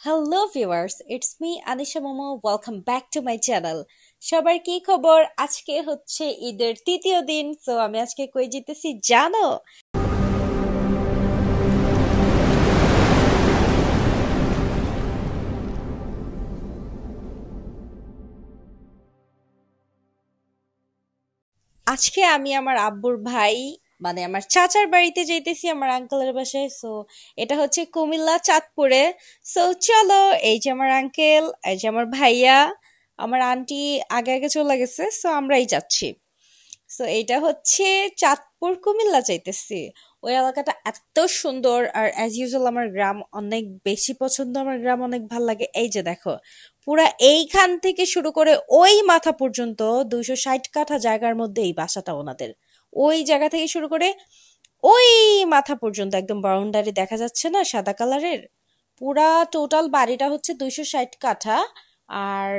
Hello viewers, it's me Anisha momo. Welcome back to my channel. সবার কি খবর? আজকে হচ্ছে ঈদের তৃতীয় দিন। সো আমি আজকে কই যেতেছি জানো? আজকে আমি আমার আব্বুর ভাই মানে আমার চাচার বাড়িতে যাইতেছি, আমার আঙ্কেলের বাসায়। সো এটা হচ্ছে কুমিল্লা চাঁদপুরে। সো চলো, এই যে আমার আঙ্কেল, এই যে আমার ভাইয়া, আমার আন্টি আগে আগে চলে গেছে। সো আমরাই যাচ্ছি। সো এইটা হচ্ছে চাঁদপুর কুমিল্লা যাইতেছি। ওই এলাকাটা এত সুন্দর, আর অ্যাজ ইউজুয়াল আমার গ্রাম অনেক বেশি পছন্দ, আমার গ্রাম অনেক ভাল লাগে। এই যে দেখো, পুরা এইখান থেকে শুরু করে ওই মাথা পর্যন্ত 260 কাঠা জায়গার মধ্যে এই বাসাটা ওনাদের। ওই জায়গা থেকে শুরু করে ওই মাথা পর্যন্ত একদম বাউন্ডারি দেখা যাচ্ছে না, সাদা কালারের। পুরা টোটাল বাড়িটা হচ্ছে 260 কাঠা। আর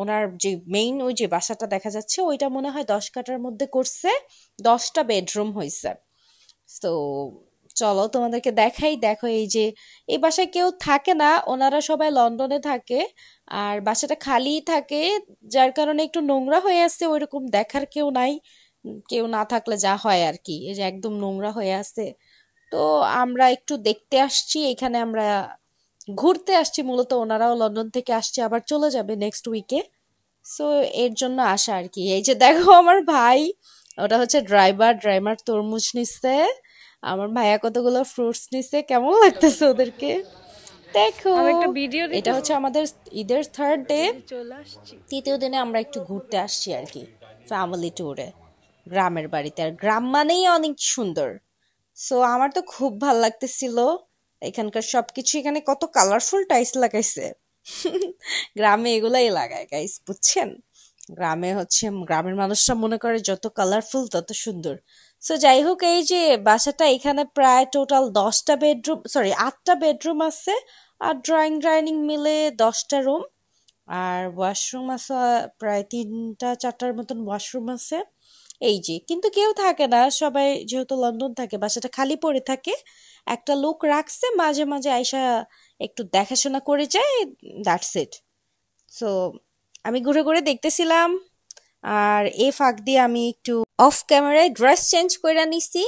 ওনার যে মেইন ওই যে বাসাটা দেখা যাচ্ছে ওইটা মনে হয় 10 কাঠার মধ্যে করছে। 10টা বেডরুম হয়েছে। তো চলো তোমাদেরকে দেখাই। দেখো, এই যে এই বাসায় কেউ থাকে না, ওনারা সবাই লন্ডনে থাকে। আর বাসাটা খালিই থাকে, যার কারণে একটু নোংরা হয়ে আছে, ওইরকম দেখার কেউ নাই। কেউ না থাকলে যা হয় আর কি, এই যে একদম নোংরা হয়ে আছে। তো আমরা একটু দেখতে আসছি এখানে, আমরা ঘুরতে আসছি মূলত। ওনারাও লন্ডন থেকে আসছে, আবার চলে যাবে নেক্সট উইকে। সো এর জন্য আসা আর কি। এই যে দেখো আমার ভাই, ওটা হচ্ছে ড্রাইভার। ড্রাইভার তরমুজ নিচ্ছে, আমার ভাইয়া কতগুলো ফ্রুটস নিচ্ছে। কেমন লাগতেছে ওদেরকে দেখো। আমি একটা ভিডিও এটা দিতেছি। হচ্ছে আমাদের ঈদের থার্ড ডে। এই যে চলে আসছি। তৃতীয় দিনে আমরা একটু ঘুরতে আসছি আর কি, ফ্যামিলি ট্যুরে গ্রামের বাড়িতে। আর গ্রাম মানেই অনেক সুন্দর। সো আমার তো খুব ভাল লাগতেছিল এখানকার সবকিছু। এখানে কত কালারফুল টাইলস লাগাইছে। গ্রামে এগুলাই লাগায় গাইস, বুঝছেন? গ্রামে হচ্ছে গ্রামের মানুষরা মনে করে যত কালারফুল তত সুন্দর। সো যাই হোক, এই যে বাসাটা, এখানে প্রায় টোটাল 10টা বেডরুম, সরি 8টা বেডরুম আছে। আর ড্রয়িং ডাইনিং মিলে 10টা রুম। আর ওয়াশরুম আছে প্রায় 3টা 4টার মতন ওয়াশরুম আছে। এই যে, কিন্তু কেউ থাকে না, সবাই যেহেতু লন্ডন থাকে বাসাটা খালি পড়ে থাকে। একটা লোক রাখছে, মাঝে মাঝে আইসা একটু দেখাশোনা করে যায়। That's it. সো আমি ঘুরে ঘুরে দেখতেছিলাম। আর এই ফাঁক দিয়ে আমি একটু অফ ক্যামেরায় ড্রেস চেঞ্জ করে নিছি,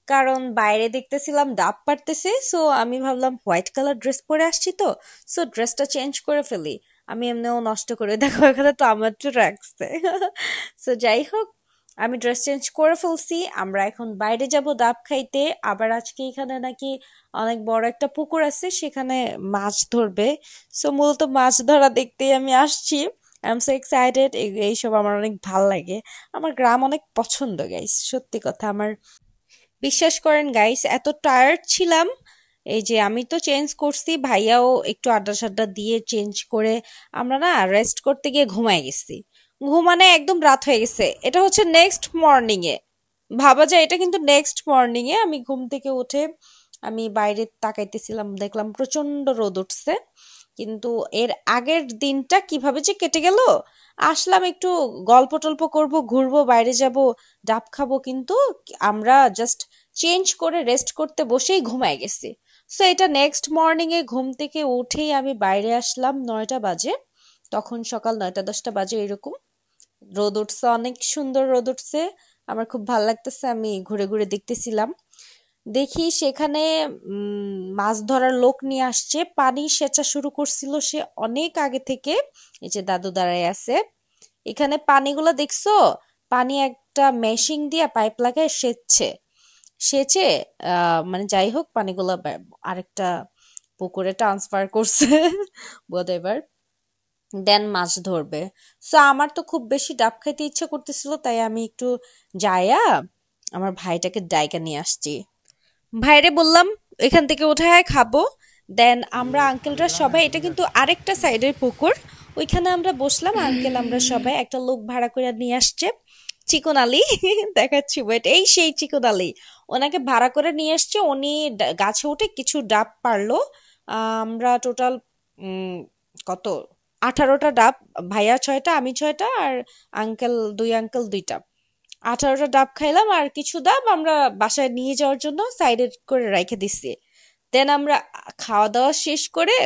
কারণ বাইরে দেখতেছিলাম ডাব পারতেছে। সো আমি ভাবলাম হোয়াইট কালার ড্রেস পরে আসছি, তো সো ড্রেসটা চেঞ্জ করে ফেলি। আমি এমনিও নষ্ট করে দেখো, এখানে টমেটো রাখছে। সো যাই হোক, আমি ড্রেস চেঞ্জ করে ফেলছি। আমরা এখন বাইরে যাব ডাব খাইতে। আবার আজকে এখানে নাকি অনেক বড় একটা পুকুর আছে, সেখানে মাছ ধরবে। সো মূলত মাছ ধরা দেখতেই আমি আসছি। I am so excited. এইসব আমার অনেক ভাল লাগে। আমার গ্রাম অনেক পছন্দ গাইস, সত্যি কথা। আমার বিশ্বাস করেন গাইস, এত টায়ার্ড ছিলাম। এই যে আমি তো চেঞ্জ করছি, ভাইয়াও একটু আড্ডা সাড্ডা দিয়ে চেঞ্জ করে আমরা না রেস্ট করতে গিয়ে ঘুমায় গেছি। ঘুমানে একদম রাত হয়ে গেছে। এটা হচ্ছে নেক্সট মর্নিং এ, ভাবা যায়। এটা কিন্তু নেক্সট মর্নিং এ আমি ঘুম থেকে উঠে আমি বাইরে তাকাইতেছিলাম, দেখলাম প্রচন্ড রোদ উঠছে। কিন্তু এর আগের দিনটা কিভাবে যে কেটে গেল। আসলাম একটু গল্প টল্প করবো, ঘুরবো, বাইরে যাব, ডাব খাবো, কিন্তু আমরা জাস্ট চেঞ্জ করে রেস্ট করতে বসেই ঘুমায় গেছি। সো এটা নেক্সট মর্নিং এ ঘুম থেকে উঠেই আমি বাইরে আসলাম 9টা বাজে। তখন সকাল 9টা 10টা বাজে এরকম। রোদ উঠছে, অনেক সুন্দর রোদ উঠছে। আমার খুব ভালো লাগতেছে। আমি ঘুরে ঘুরে দেখতেছিলাম। দেখি সেখানে মাছ ধরার লোক নিয়ে আসছে, পানি সেচা শুরু করছিল সে অনেক আগে থেকে। এই যে দাদু দাঁড়ায় আছে এখানে। পানিগুলো দেখছো? পানি একটা মেশিন দিয়ে পাইপ লাগায় সেচছে। সেচে মানে যাই হোক, পানিগুলো আরেকটা পুকুরে ট্রান্সফার করছে। বোধ এবার দেন মাছ ধরবে। সো আমার তো খুব বেশি ডাব খাইতে ইচ্ছা করতেছিল, তাই আমি একটু যায়া আমার ভাইটাকে ডাইকা নিয়ে আসছি। ভাইরে বললাম এখান থেকে উঠে খাবো। দেন আমরা আঙ্কেলরা সবাই, এটা কিন্তু আরেকটা সাইডের পুকুর, ওইখানে আমরা বসলাম। আঙ্কেল আমরা সবাই, একটা লোক ভাড়া করে নিয়ে আসছে, চিকন আলী। দেখাচ্ছি ওয়েট, এই সেই চিকন আলী। ওনাকে ভাড়া করে নিয়ে আসছে। উনি গাছে উঠে কিছু ডাব পারলো। আমরা টোটাল কত 18টা ডাব, ভাইয়া 6টা, আমি 6টা, আর আঙ্কেল 2টা। 18টা ডাব খাইলাম। আর কিছু ডাব আমরা বাসায় নিয়ে যাওয়ার জন্য সাইডে করে রেখে দিছি। দেন আমরা খাওয়া দাওয়া শেষ করে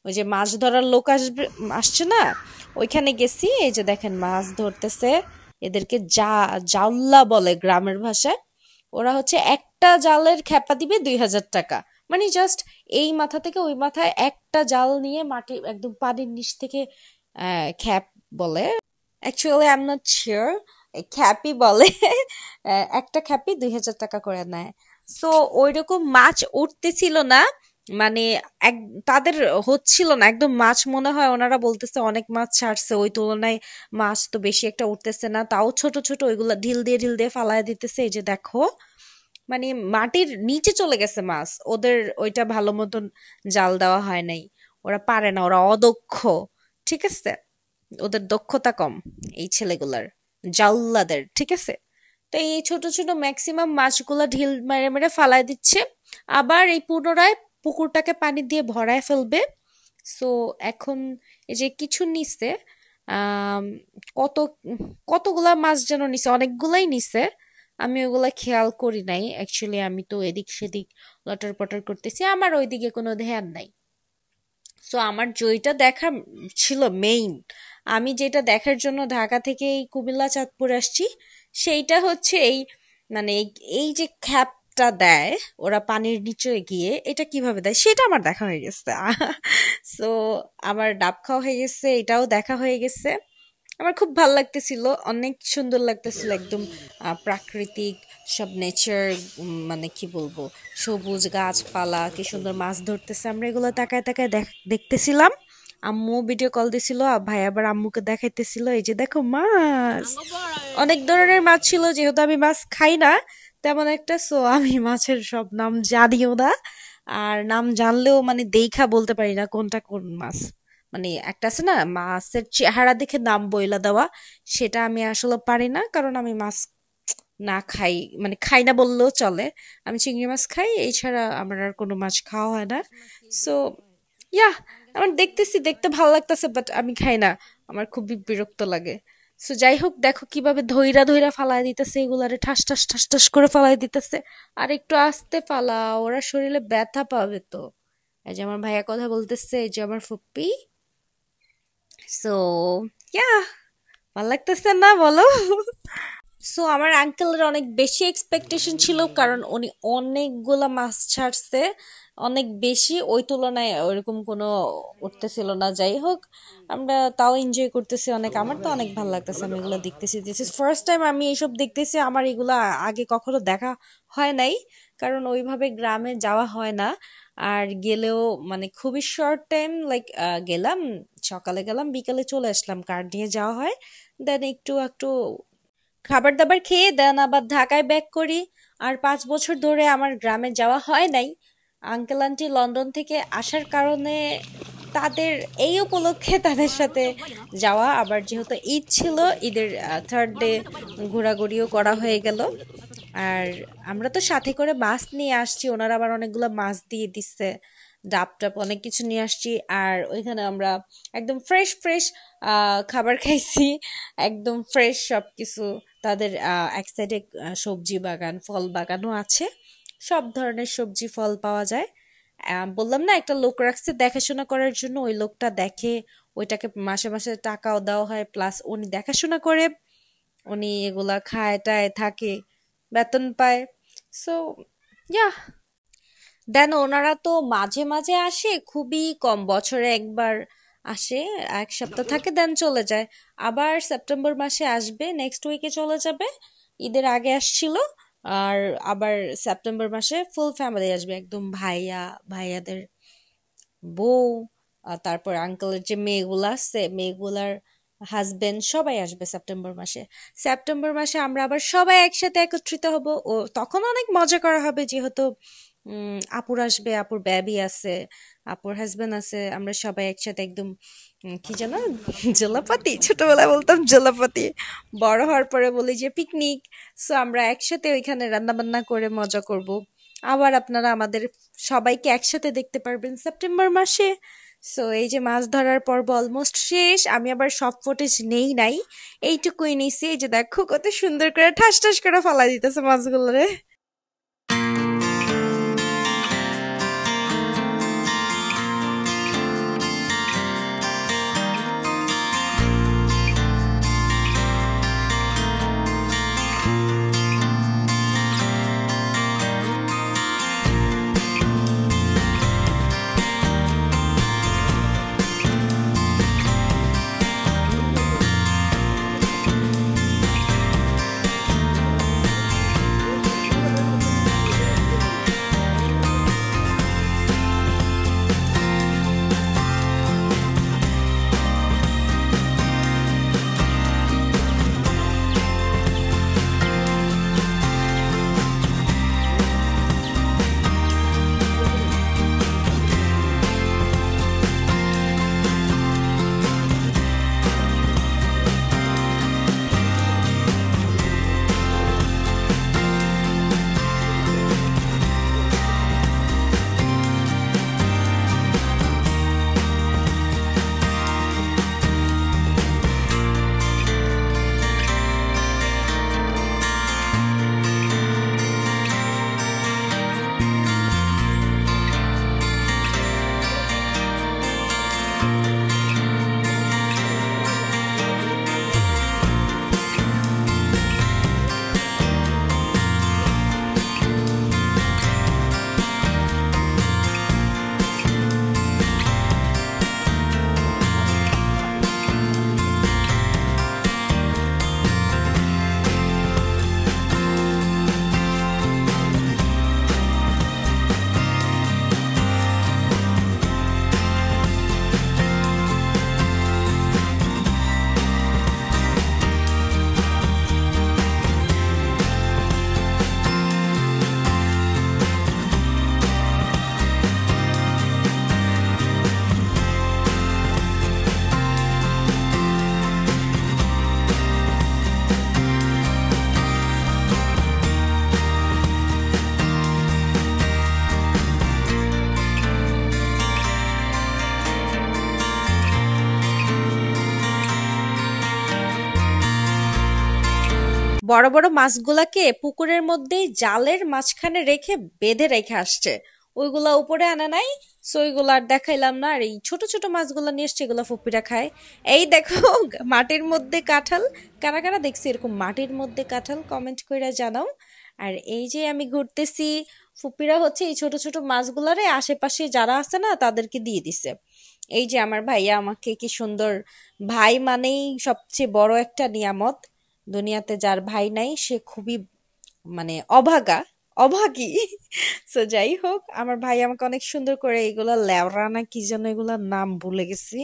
ওই যে মাছ ধরার লোক আসছে না, ওইখানে গেছি। এই যে দেখেন মাছ ধরতেছে, এদেরকে জাউল্লা বলে গ্রামের ভাষায়। ওরা হচ্ছে একটা জালের খ্যাপা দিবে 2,000 টাকা, মানে জাস্ট এই মাথা থেকে ওই মাথায় একটা জাল নিয়ে মাটি একদম পানির নিচ থেকে খ্যাপ বলে, actually I am not sure, খ্যাপই বলে। একটা খ্যাপই 2,000 টাকা করে নেয়। সো ওইরকম মাছ উঠতেছিল না, মানে এক তাদের হচ্ছিল না একদম মাছ, মনে হয় ওনারা বলতেছে অনেক মাছ ছাড়ছে, ওই তুলনায় মাছ তো বেশি একটা উঠতেছে না, তাও ছোট ছোট ওইগুলা ঢিল দিয়ে ফালায় দিতেছে। এই যে দেখো, মানে মাটির নিচে চলে গেছে মাছ, ওদের ওইটা ভালো মতন জাল দেওয়া হয় নাই, ওরা পারে না, ওরা অদক্ষ, ঠিক আছে, ওদের দক্ষতা কম এই ছেলেগুলার, জাউল্লাদের, ঠিক আছে। তো এই ছোট ছোট ম্যাক্সিমাম মাছগুলা ঢিল মেরে মেরে ফালায় দিচ্ছে, আবার এই পুনরায় পুকুরটাকে পানি দিয়ে ভরায় ফেলবে। সো এখন এই যে কিছু নিছে, আম, কত কতগুলা মাছ যেন নিছে, অনেকগুলাই নিছে, আমি ওগুলা খেয়াল করি নাই অ্যাকচুয়ালি, আমি তো এদিক সেদিক লটর পটর করতেছি, আমার ওইদিকে কোনো ধ্যান নাই। সো আমার যেটা দেখা ছিল মেইন, আমি যেটা দেখার জন্য ঢাকা থেকে এই কুমিল্লা চাঁদপুর আসছি, সেইটা হচ্ছে এই, মানে এই যে খ্যাপটা দেয় ওরা পানির নিচে গিয়ে, এটা কিভাবে দেয় সেটা আমার দেখা হয়ে গেছে। সো আমার ডাব খাওয়া হয়ে গেছে, এটাও দেখা হয়ে গেছে। আমার খুব ভাল লাগতেছিল, অনেক সুন্দর লাগতেছিল, একদম প্রাকৃতিক সব নেচার, মানে কি বলবো, সবুজ গাছপালা, কি সুন্দর মাছ ধরতেছে, আমরা এগুলো তাকায় তাকায় দেখতেছিলাম। আম্মু ভিডিও কল দিছিল, ভাই আবার আম্মুকে দেখাইতেছিল, এই যে দেখো মাছ, অনেক ধরনের মাছ ছিল, যেহেতু আমি মাছ খাই না তেমন একটা, সো আমি মাছের সব নাম জানিও না, আর নাম জানলেও মানে দেখা বলতে পারি না কোনটা কোন মাছ, মানে একটা আছে না মাছের চেহারা দেখে নাম বইলা দেওয়া, সেটা আমি আসলে পারি না, কারণ আমি মাছ না খাই, মানে খাই না বললেও চলে। আমি চিংড়ি মাছ খাই, এছাড়া আমার আর কোনো মাছ খাওয়া হয় না। সো ইয়া, আমার দেখতেছি, দেখতে ভালো লাগতেছে, বাট আমি খাই না, আমার খুবই বিরক্ত লাগে। সো যাই হোক, দেখো কিভাবে ধইরা ধইরা ফালাই দিতেছে, এগুলারে ঠাস ঠাস ঠাস ঠাস করে ফালাই দিতেছে, আর একটু আস্তে ফালা, ওরা শরীরে ব্যথা পাবে তো। এই যে আমার ভাইয়া কথা বলতেছে, এই যে আমার ফুপ্পি। সো ইয়া, ভালো লাগতেছে না বলো? সো আমার আঙ্কেলের অনেক বেশি এক্সপেকটেশন ছিল, কারণ উনি অনেকগুলা মাছ ছাড়ছে, অনেক বেশি, ওই তুলনায় ওইরকম কোনো উঠতেছিল না। যাই হোক, আমরা তাও এনজয় করতেছি অনেক, আমার তো অনেক ভালো লাগতেছে, আমি এগুলো দেখতেছি, দিস ইজ ফার্স্ট টাইম আমি এইসব দেখতেছি, আমার এগুলা আগে কখনো দেখা হয় নাই, কারণ ওইভাবে গ্রামে যাওয়া হয় না। আর গেলেও মানে খুবই শর্ট টাইম, লাইক গেলাম, সকালে গেলাম বিকালে চলে আসলাম, কার নিয়ে যাওয়া হয়, দেন একটু একটু খাবার দাবার খেয়ে দেন আবার ঢাকায় ব্যাক করি। আর 5 বছর ধরে আমার গ্রামে যাওয়া হয় নাই, আঙ্কেল আন্টি লন্ডন থেকে আসার কারণে তাদের এই উপলক্ষে তাদের সাথে যাওয়া, আবার যেহেতু ঈদ ছিল, ঈদের থার্ড ডে ঘোরাঘুরিও করা হয়ে গেল। আর আমরা তো সাথে করে মাছ নিয়ে আসছি, ওনারা আবার অনেকগুলো মাছ দিয়ে দিচ্ছে, ডাব টাব অনেক কিছু নিয়ে আসছি। আর ওইখানে আমরা একদম ফ্রেশ ফ্রেশ খাবার খাইছি, একদম ফ্রেশ সব কিছু। তাদের এক সাইডে সবজি বাগান, ফল বাগানও আছে, সব ধরনের সবজি ফল পাওয়া যায়। বললাম না একটা লোক রাখছে দেখাশোনা করার জন্য, ওই লোকটা দেখে, ওইটাকে মাসে মাসে টাকাও দেওয়া হয়, প্লাস উনি দেখাশোনা করে, উনি এগুলা খায় টায় থাকে, বেতন পায়। সো ইয়া, দেন ওনারা তো মাঝে মাঝে আসে, খুবই কম, বছরে একবার আসে, 1 সপ্তাহ থাকে দেন চলে যায়। আবার সেপ্টেম্বর মাসে আসবে, নেক্সট উইকে চলে যাবে, ঈদের আগে আসছিল। আর আবার সেপ্টেম্বর মাসে ফুল ফ্যামিলি আসবে, একদম ভাইয়া, ভাইয়াদের বউ, তারপর আঙ্কেলের যে মেয়েগুলা আছে, মেয়েগুলার হাজবেন্ড, সবাই আসবে সেপ্টেম্বর মাসে। সেপ্টেম্বর মাসে আমরা আবার সবাই একসাথে একত্রিত হব, ও তখন অনেক মজা করা হবে, যেহেতু আপুর আসবে, আপুর বেবি আছে, আপুর হাজবেন্ড আছে, আমরা সবাই একসাথে একদম কি যেন জলাপাতি, ছোটবেলায় বলতাম জলাপাতি, বড় হওয়ার পরে বলি যে পিকনিক। সো আমরা একসাথে ওইখানে রান্না বান্না করে মজা করব। আবার আপনারা আমাদের সবাইকে একসাথে দেখতে পারবেন সেপ্টেম্বর মাসে। সো এই যে মাছ ধরার পর্ব অলমোস্ট শেষ, আমি আবার সব ফুটেজ নেই নাই, এইটুকুই নিছি। এই যে দেখো কত সুন্দর করে ঠাস ঠাস করে ফালা দিতেছে মাছগুলোরে। বড় বড় মাছগুলাকে পুকুরের মধ্যে জালের মাঝখানে রেখে বেঁধে রেখে আসছে, ওইগুলা উপরে আনা নাই। সো ওইগুলো আর দেখাইলাম না। আর এই ছোট ছোট মাছগুলো নিয়ে এসছে, এগুলো ফুপিরা খায়। এই দেখো মাটির মধ্যে কাঁঠাল, কারা কারা দেখছি এরকম মাটির মধ্যে কাঁঠাল, কমেন্ট করে জানাও। আর এই যে আমি ঘুরতেছি, ফুপিরা হচ্ছে এই ছোট ছোট মাছগুলারে আশেপাশে যারা আছে না তাদেরকে দিয়ে দিছে। এই যে আমার ভাইয়া আমাকে কি সুন্দর, ভাই মানেই সবচেয়ে বড় একটা নিয়ামত। দুনিয়াতে যার ভাই নাই সে খুবই মানে অভাগা, অভাগী। সো যাই হোক, আমার ভাই আমাকে অনেক সুন্দর করে এগুলা লেওরা না কি যেন এগুলার নাম ভুলে গেছি,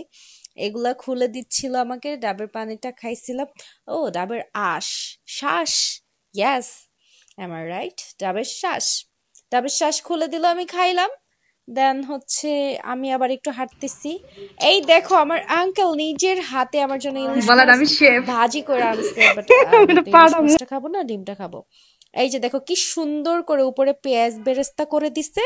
এগুলা খুলে দিচ্ছিল আমাকে। ডাবের পানিটা খাইছিলাম। ও ডাবের শ্বাস, ইয়াস, এম আই রাইট, ডাবের শ্বাস। ডাবের শ্বাস খুলে দিল, আমি খাইলাম। দেন হচ্ছে আমি আবার একটু হাঁটতেছি। এই দেখো আমার আঙ্কেল নিজের হাতে আমার জন্য ইলিশ মাছ ভাজি করে আনছে, বাট ইলিশ মাছটা খাবো না, ডিমটা খাবো। এই যে দেখো কি সুন্দর করে উপরে পেঁয়াজ বেরেস্তা করে দিছে,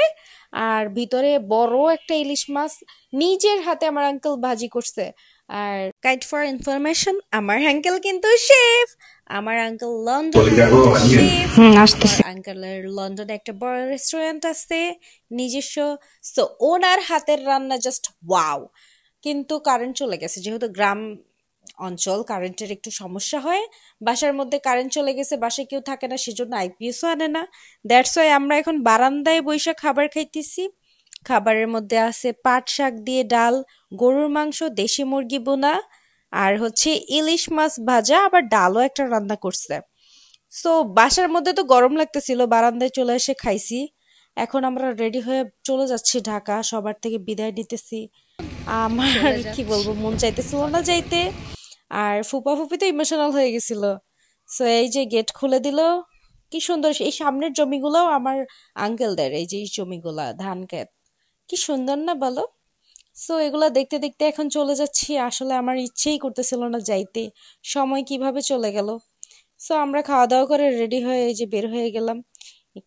আর ভিতরে বড় একটা ইলিশ মাছ নিজের হাতে আমার আঙ্কেল ভাজি করছে। আর কাইন্ড ফর ইনফরমেশন, আমার আঙ্কেল কিন্তু শেফ। আমার আঙ্কেল লন্ডনের শেফ। আঙ্কেলের লন্ডনে একটা বড় রেস্টুরেন্ট আছে নিজস্ব। সো ওনার হাতের রান্না জাস্ট ওয়াও। কিন্তু কারেন্ট চলে গেছে, যেহেতু গ্রাম অঞ্চল কারেন্টের একটু সমস্যা হয়। বাসার মধ্যে কারেন্ট চলে গেছে, বাসায় কেউ থাকে না, সেজন্য আইপিএসও আনে না। দ্যাটস ওয়াই আমরা এখন বারান্দায় বৈশা খাবার খাইতেছি। খাবারের মধ্যে আছে পাট শাক দিয়ে ডাল, গরুর মাংস, দেশি মুরগি বোনা, আর হচ্ছে ইলিশ মাছ ভাজা, আবার ডালও একটা রান্না করছে। সো বাসার মধ্যে তো গরম লাগতেছিল, বারান্দায় চলে এসে খাইছি। এখন আমরা রেডি হয়ে চলে যাচ্ছি ঢাকা, সবার থেকে বিদায় নিতেছি। আমার কি বলবো, মন চাইতেছিল না যাইতে, আর ফুপা ফুপি তো ইমোশনাল হয়ে গেছিল। সো এই যে গেট খুলে দিল, কি সুন্দর। এই সামনের জমিগুলোও আমার আঙ্কেলদের, এই যে এই জমিগুলা ধান ক্ষেত, কি সুন্দর না বলো। সো এগুলা দেখতে দেখতে এখন চলে যাচ্ছি। আসলে আমার ইচ্ছেই করতেছিল না যাইতে, সময় কিভাবে চলে গেল। সো আমরা খাওয়া দাওয়া করে রেডি হয়ে এই যে বের হয়ে গেলাম।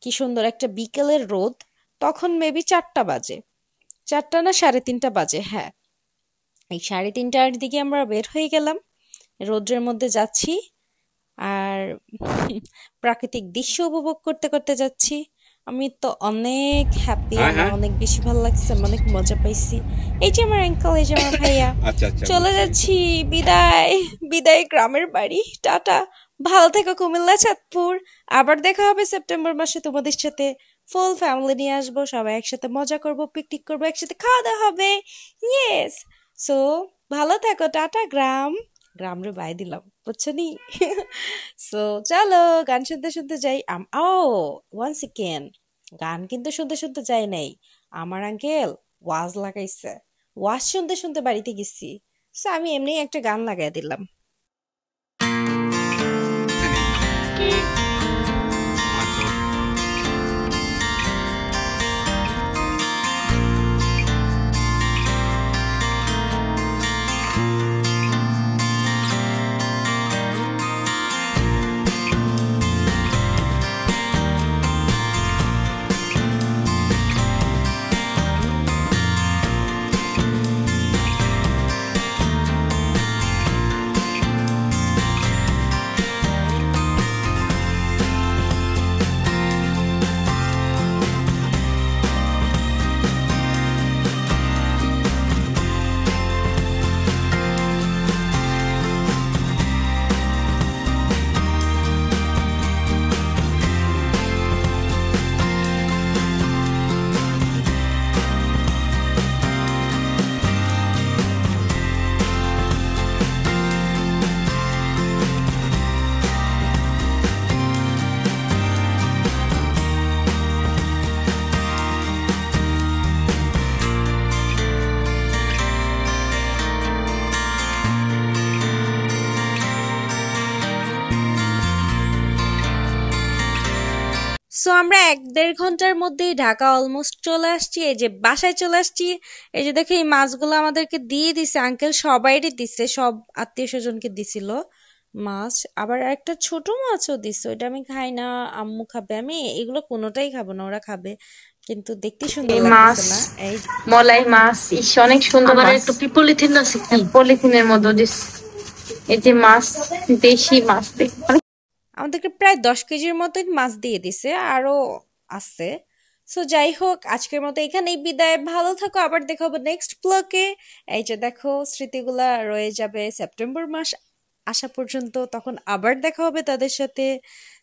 কি সুন্দর একটা বিকেলের রোদ, তখন মেবি 4টা বাজে, 4টা না 3:30 বাজে, হ্যাঁ এই 3:30টার দিকে আমরা বের হয়ে গেলাম, রোদ্রের মধ্যে যাচ্ছি আর প্রাকৃতিক দৃশ্য উপভোগ করতে করতে যাচ্ছি। আমি তো অনেক হ্যাপি, আমার অনেক বেশি ভালো লাগছে, আমি অনেক মজা পাইছি। এই যে আমার আঙ্কেল, এই যে আমার ভাইয়া, চলে যাচ্ছি। বিদায়, বিদায় গ্রামের বাড়ি, টাটা। ভালো থেকো কুমিল্লা, চাঁদপুর। আবার দেখা হবে সেপ্টেম্বর মাসে তোমাদের সাথে। ফুল ফ্যামিলি নিয়ে আসবো, সবাই একসাথে মজা করব, পিকনিক করবো, একসাথে খাওয়া দাওয়া হবে। ইয়েস। সো ভালো থাকো, টাটা গ্রাম। গ্রাম রে বাই দিলাম, বুঝছো নি? সো চলো গান শুনতে শুনতে যাই। ও ওয়ান সেকেন্ড, গান কিন্তু শুনতে শুনতে যাই নাই, আমার আঙ্কেল ওয়াজ লাগাইছে, ওয়াজ শুনতে শুনতে বাড়িতে গেছি। সো আমি এমনি একটা গান লাগাই দিলাম। সো আমরা 1-1.5 ঘন্টার মধ্যেই ঢাকা অলমোস্ট চলে আসছি। এই যে বাসায় চলে আসছি। এই যে দেখো এই মাছগুলো আমাদেরকে দিয়ে দিছে আঙ্কেল, সবাইরই দিছে, সব আত্মীয় স্বজনকে দিছিল মাছ। আবার একটা ছোট মাছও দিছে, ওইটা আমি খাই না, আম্মু খাবে, আমি এগুলো কোনোটাই খাবো না, ওরা খাবে। কিন্তু দেখতে সুন্দর লাগছে না? এই মলাই মাছ, ইস অনেক সুন্দর। আবার একটা পলিথিন আছে, পলিথিনের মধ্যে এই যে মাছ, দেশি মাছ। আমাদেরকে প্রায় 10 কেজির মতোই মাছ দিয়ে দিছে, আরো আছে। সো যাই হোক, আজকের মতো এখানেই বিদায়। ভালো থাকো, আবার দেখা হবে নেক্সট ব্লগে। এই যে দেখো, স্মৃতিগুলা রয়ে যাবে সেপ্টেম্বর মাস আসা পর্যন্ত, তখন আবার দেখা হবে তাদের সাথে।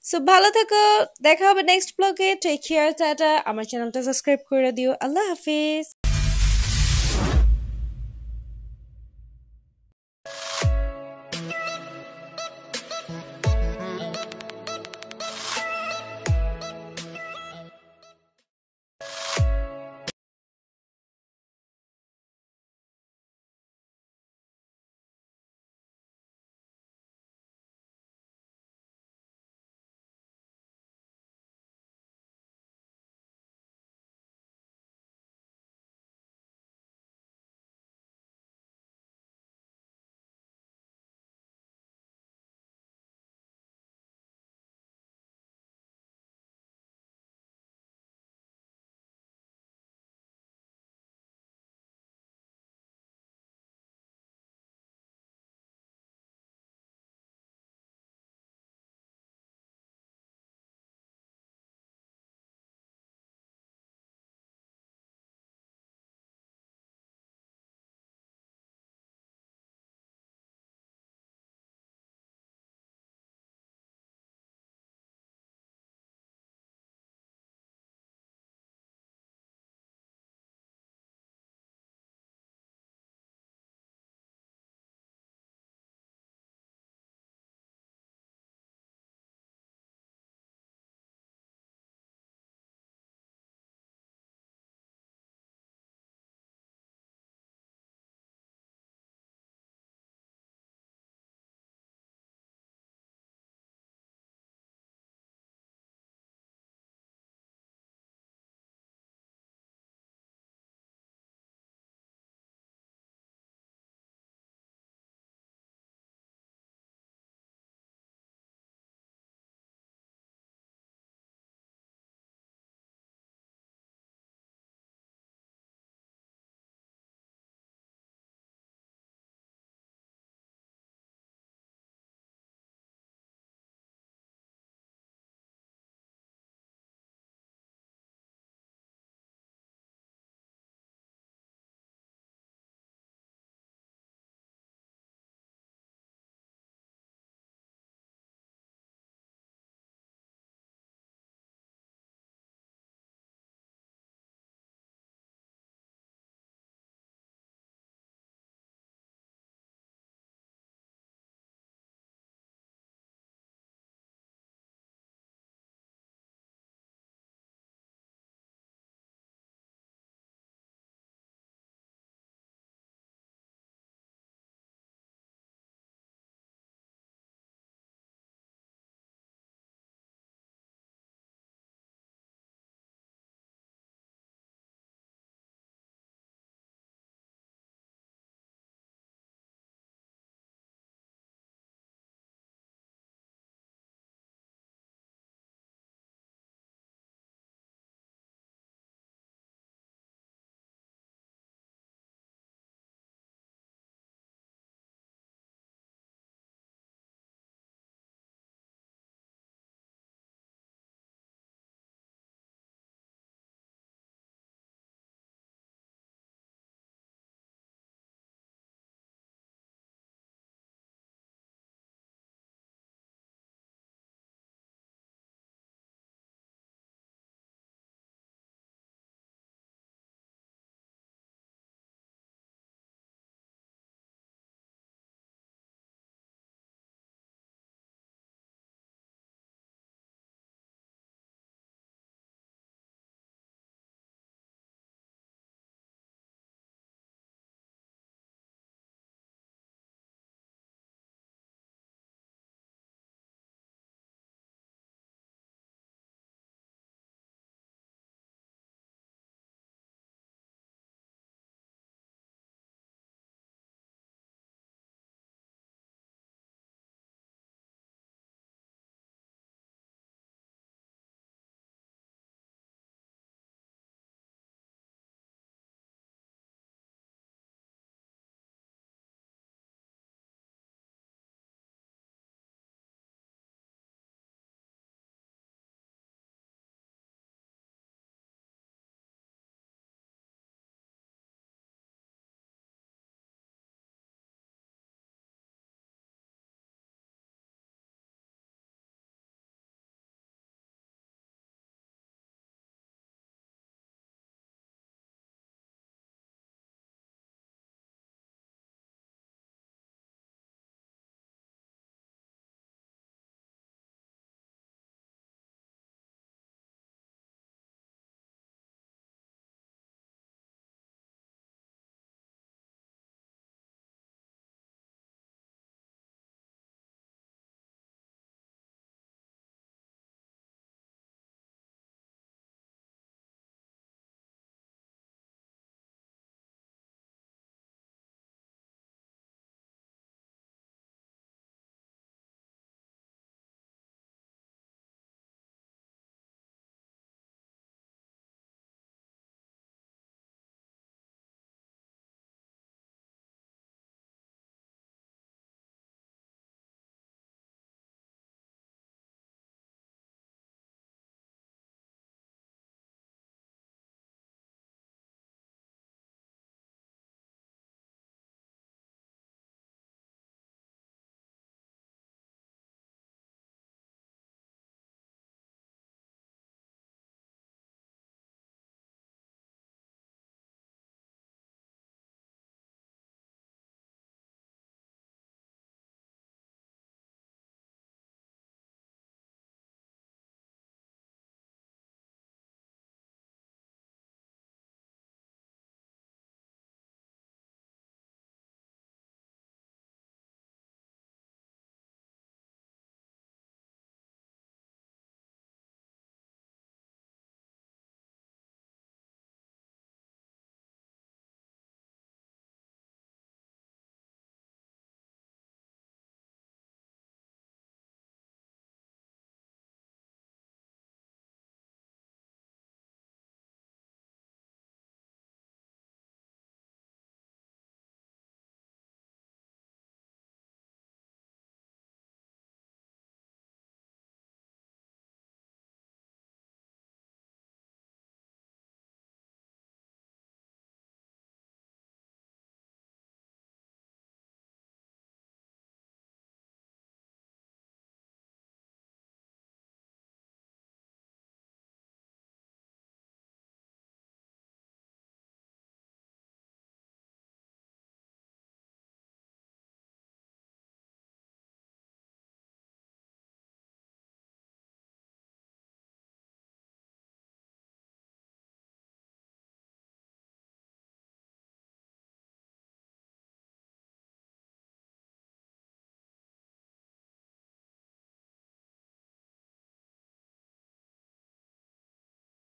সো ভালো থাকো, দেখা হবে নেক্সট ব্লগে। টেক কেয়ার, টাটা। আমার চ্যানেলটা সাবস্ক্রাইব করে দিও। আল্লাহ হাফিজ।